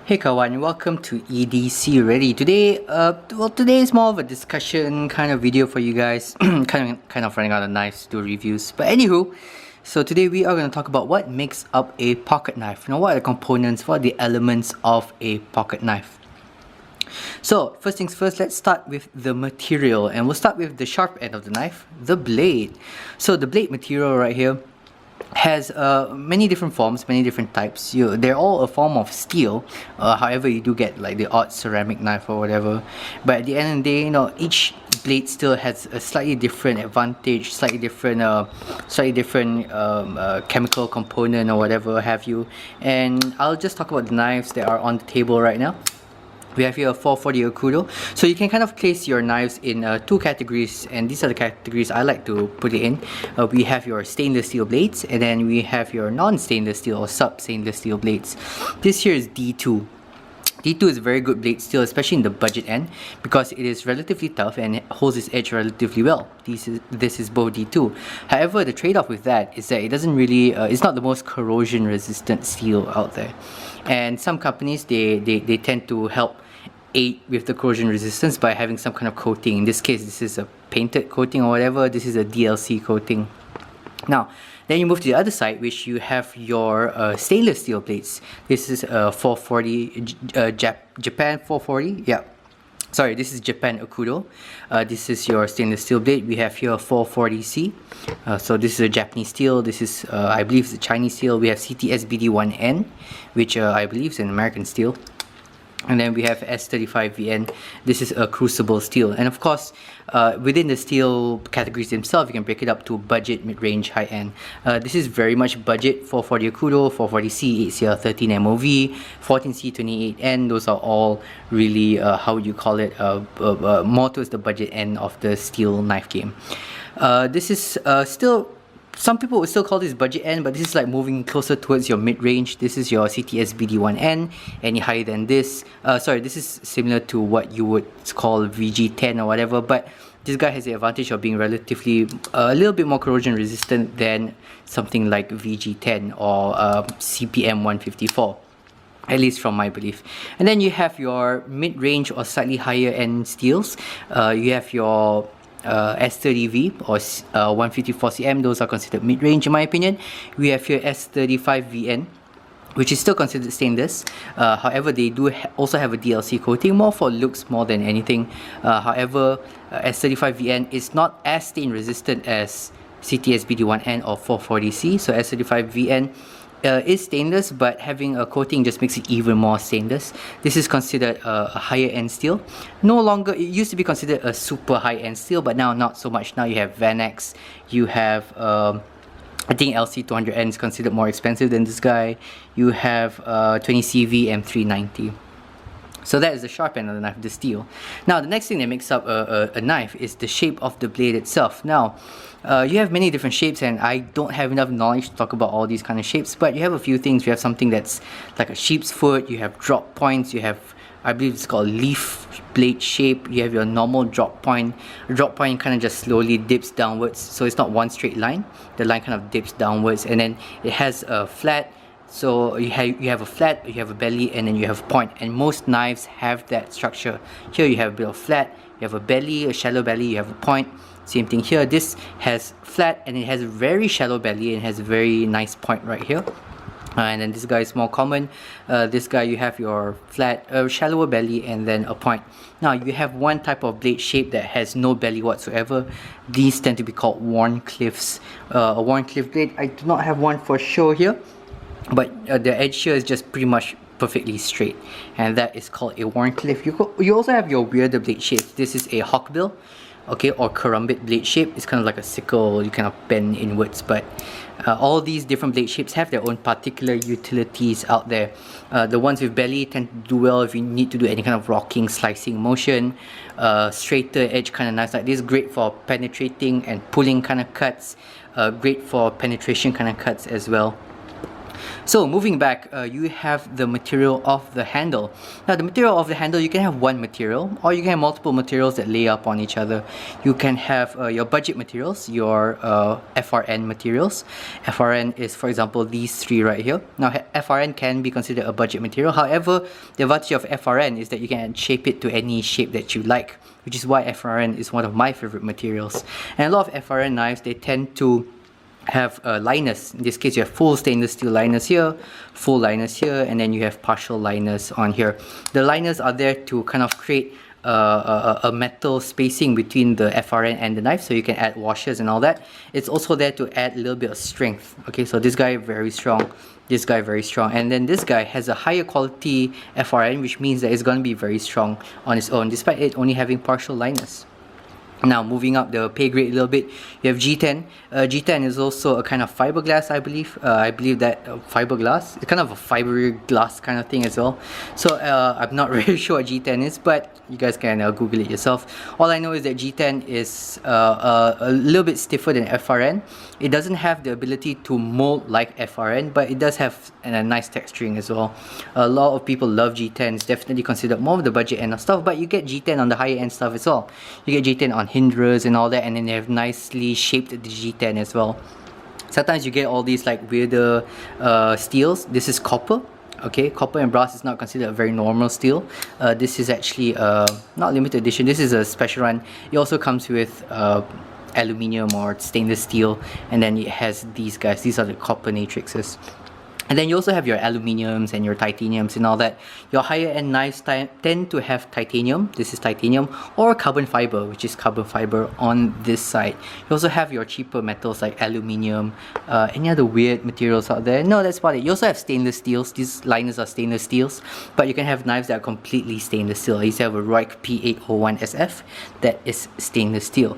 Hey kawan, welcome to EDC Ready. Today is more of a discussion kind of video for you guys. kind of running out of knives to do reviews. But anywho, so today we are going to talk about what makes up a pocket knife. What are the components, what are the elements of a pocket knife? So first things first, let's start with the material, and we'll start with the sharp end of the knife, the blade. So the blade material right here has many different forms, many different types. They're all a form of steel. However, you do get like the odd ceramic knife or whatever. But at the end of the day, each blade still has a slightly different advantage, slightly different chemical component or whatever have you. And I'll just talk about the knives that are on the table right now. We have here a 440 Akudo. So you can kind of place your knives in two categories, and these are the categories I like to put it in. We have your stainless steel blades, and then we have your non-stainless steel or sub-stainless steel blades. This here is D2. D2 is a very good blade steel, especially in the budget end, because it is relatively tough and it holds its edge relatively well. This is both D2. However, the trade-off with that is that it doesn't really, it's not the most corrosion resistant steel out there. And some companies, they tend to help aid with the corrosion resistance by having some kind of coating. In this case, this is a painted coating or whatever. This is a DLC coating. Now, then you move to the other side, which you have your stainless steel plates. This is a 440, Japan 440, yeah. Sorry, this is Japan Akudo. This is your stainless steel blade. We have here 440C. So this is a Japanese steel. This is, I believe, it's a Chinese steel. We have CTSBD1N, which I believe is an American steel. And then we have S35VN. This is a crucible steel. And of course, within the steel categories themselves, you can break it up to budget, mid-range, high-end. This is very much budget. 440 Akudo, 440C, 8CL13 MOV, 14C, 28N. Those are all really, how would you call it, more towards the budget end of the steel knife game. This is still, some people would still call this budget end, but this is like moving closer towards your mid-range. This is your CTSBD1N. Any higher than this, sorry, this is similar to what you would call VG10 or whatever, but this guy has the advantage of being relatively a little bit more corrosion resistant than something like VG10 or CPM 154. At least from my belief. And then you have your mid-range or slightly higher end steels. You have your S30V or 154cm. Those are considered mid-range in my opinion. We have here S35VN, which is still considered stainless. However, they do also have a DLC coating, more for looks more than anything. However, S35VN is not as stain resistant as CTSBD1N or 440C. So S35VN is stainless, but having a coating just makes it even more stainless. This is considered a higher end steel. No longer, it used to be considered a super high end steel, but now not so much. Now you have Vanex, you have I think LC200N is considered more expensive than this guy. You have 20CV M390. So that is the sharp end of the knife, the steel. Now the next thing that makes up a knife is the shape of the blade itself. Now you have many different shapes, and I don't have enough knowledge to talk about all these kind of shapes, but you have a few things. You have something that's like a sheep's foot, you have drop points, you have, I believe it's called leaf blade shape, you have your normal drop point. A drop point kind of just slowly dips downwards, so it's not one straight line. The line kind of dips downwards, and then it has a flat. So you have a flat, you have a belly, and then you have a point, and most knives have that structure. Here you have a bit of flat, you have a belly, a shallow belly, you have a point. Same thing here. This has flat and it has a very shallow belly and has a very nice point right here. And then this guy is more common. This guy, you have your flat, shallower belly and then a point. Now you have one type of blade shape that has no belly whatsoever. These tend to be called Wharncliffes. A Wharncliffe blade, I do not have one for show here, but the edge here is just pretty much perfectly straight, and that is called a Wharncliffe. You also have your weirder blade shape. This is a hawkbill, okay, or karambit blade shape. It's kind of like a sickle, you kind of bend inwards, but all these different blade shapes have their own particular utilities out there. The ones with belly tend to do well if you need to do any kind of rocking, slicing motion. Straighter edge kind of knives like this, great for penetrating and pulling kind of cuts. Great for penetration kind of cuts as well. So moving back, you have the material of the handle. Now the material of the handle, you can have one material or you can have multiple materials that lay up on each other. You can have your budget materials, your FRN materials. FRN is, for example, these three right here. Now FRN can be considered a budget material. However, the advantage of FRN is that you can shape it to any shape that you like, which is why FRN is one of my favorite materials. And a lot of FRN knives, they tend to have liners. In this case, you have full stainless steel liners here, full liners here, and then you have partial liners on here. The liners are there to kind of create a metal spacing between the FRN and the knife, so you can add washers and all that. It's also there to add a little bit of strength. Okay, so this guy very strong, this guy very strong, and then this guy has a higher quality FRN, which means that it's going to be very strong on its own, despite it only having partial liners. Now moving up the pay grade a little bit, you have G10. G10 is also a kind of fiberglass, I believe. I believe that fiberglass, it's kind of a fiberglass kind of thing as well. So I'm not really sure what G10 is, but you guys can Google it yourself. All I know is that G10 is a little bit stiffer than FRN. It doesn't have the ability to mold like FRN, but it does have a nice texturing as well. A lot of people love G10. It's definitely considered more of the budget end of stuff, but you get G10 on the higher end stuff as well. You get G10 on hinders and all that, and then they have nicely shaped the G10 as well. Sometimes you get all these like weirder steels. This is copper. Okay, copper and brass is not considered a very normal steel. This is actually not limited edition. This is a special run. It also comes with aluminium or stainless steel, and then it has these guys. These are the copper matrices. And then you also have your aluminiums and your titaniums and all that. Your higher end knives tend to have titanium, this is titanium, or carbon fiber, which is carbon fiber on this side. You also have your cheaper metals like aluminium, any other weird materials out there? No, that's about it. You also have stainless steels. These liners are stainless steels, but you can have knives that are completely stainless steel. I used to have a Roik P801SF that is stainless steel.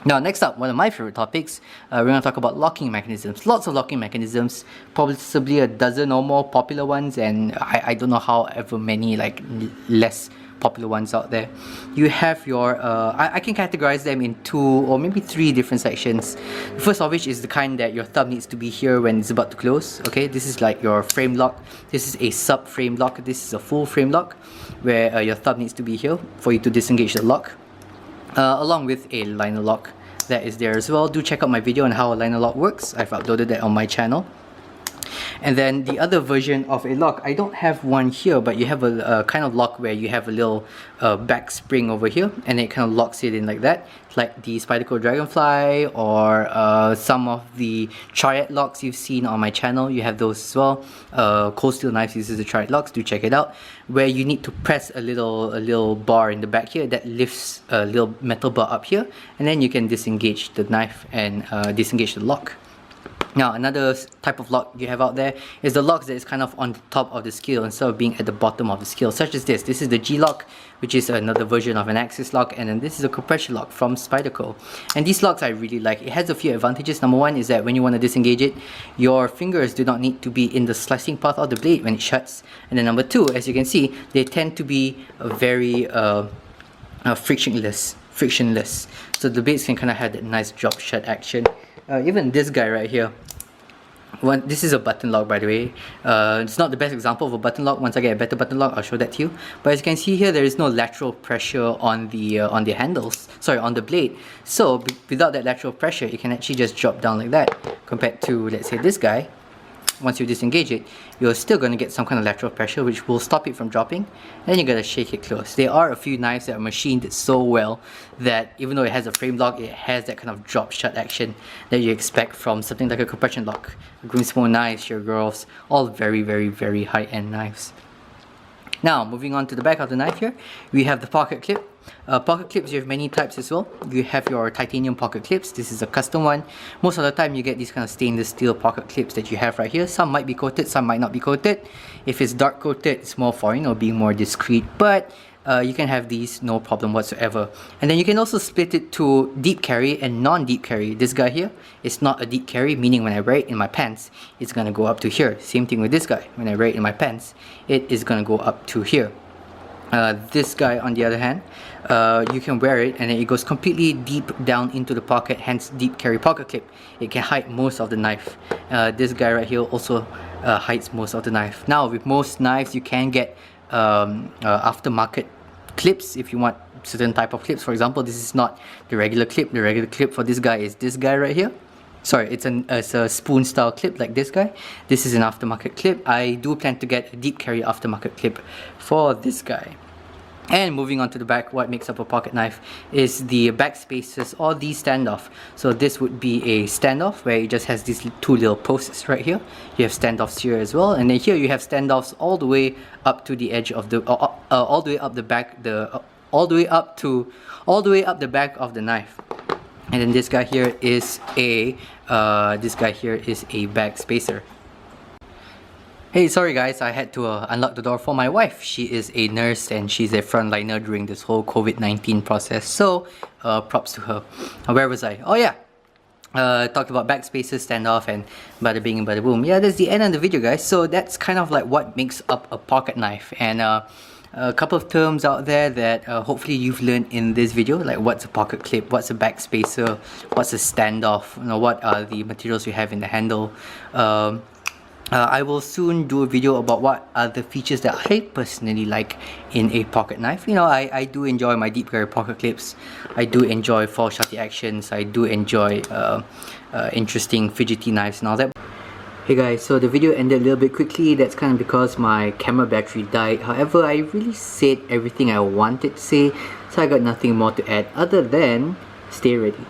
Now, next up, one of my favorite topics, we're going to talk about locking mechanisms. Lots of locking mechanisms, possibly a dozen or more popular ones, and I don't know however many like less popular ones out there. You have your, I can categorize them in 2 or maybe 3 different sections. The first of which is the kind that your thumb needs to be here when it's about to close. Okay, this is like your frame lock. This is a sub frame lock. This is a full frame lock where your thumb needs to be here for you to disengage the lock. Along with a liner lock that is there as well. Do check out my video on how a liner lock works. I've uploaded that on my channel. And then the other version of a lock, I don't have one here, but you have a kind of lock where you have a little back spring over here, and it kind of locks it in like that, like the Spyderco Dragonfly or some of the triad locks you've seen on my channel. You have those as well. Cold Steel Knives uses the triad locks. Do check it out. Where you need to press a little bar in the back here that lifts a little metal bar up here, and then you can disengage the knife and disengage the lock. Now, another type of lock you have out there is the locks that is kind of on the top of the scale instead of being at the bottom of the scale, such as this. This is the G lock, which is another version of an axis lock, and then this is a compression lock from Spyderco. And these locks I really like. It has a few advantages. Number one is that when you want to disengage it, your fingers do not need to be in the slicing path of the blade when it shuts. And then number two, as you can see, they tend to be very frictionless. So the blades can kind of have that nice drop shut action. Even this guy right here, this is a button lock, by the way. It's not the best example of a button lock. Once I get a better button lock, I'll show that to you. But as you can see here, there is no lateral pressure on the handles, sorry, on the blade. So without that lateral pressure, it can actually just drop down like that, compared to, let's say, this guy. Once you disengage it, you're still going to get some kind of lateral pressure which will stop it from dropping, and you got to shake it close. There are a few knives that are machined so well that even though it has a frame lock, it has that kind of drop shut action that you expect from something like a compression lock. Grimsmo knives, your girls, all very, very, very high-end knives. Now, moving on to the back of the knife here, we have the pocket clip. Pocket clips, you have many types as well. You have your titanium pocket clips. This is a custom one. Most of the time you get these kind of stainless steel pocket clips that you have right here. Some might be coated, some might not be coated. If it's dark coated, it's more for, you know, being more discreet, but you can have these no problem whatsoever. And then you can also split it to deep carry and non-deep carry. This guy here is not a deep carry, meaning when I wear it in my pants, it's gonna go up to here. Same thing with this guy. When I wear it in my pants, it is gonna go up to here. This guy, on the other hand, you can wear it and then it goes completely deep down into the pocket, hence deep carry pocket clip. It can hide most of the knife. This guy right here also hides most of the knife. Now with most knives you can get aftermarket clips if you want certain type of clips. For example, this is not the regular clip. The regular clip for this guy is this guy right here. Sorry, it's a spoon style clip like this guy. This is an aftermarket clip. I do plan to get a deep carry aftermarket clip for this guy. And moving on to the back, what makes up a pocket knife is the back spaces or the standoff. So this would be a standoff where it just has these two little posts right here. You have standoffs here as well, and then here you have standoffs all the way up to the edge of the all the way up the back, all the way up the back of the knife. And then this guy here is a back spacer. Hey, sorry guys, I had to unlock the door for my wife. She is a nurse and she's a frontliner during this whole COVID-19 process. So, props to her. Where was I? Oh yeah, talked about back spaces, standoff, and bada bing and bada boom. Yeah, that's the end of the video, guys. So that's kind of like what makes up a pocket knife. And a couple of terms out there that hopefully you've learned in this video, like what's a pocket clip, what's a back spacer, what's a standoff, you know, what are the materials you have in the handle. I will soon do a video about what are the features that I personally like in a pocket knife. You know, I do enjoy my deep carry pocket clips. I do enjoy fall shutty actions. I do enjoy interesting fidgety knives and all that. Hey guys, so the video ended a little bit quickly. That's kind of because my camera battery died. However, I really said everything I wanted to say, so I got nothing more to add other than stay ready.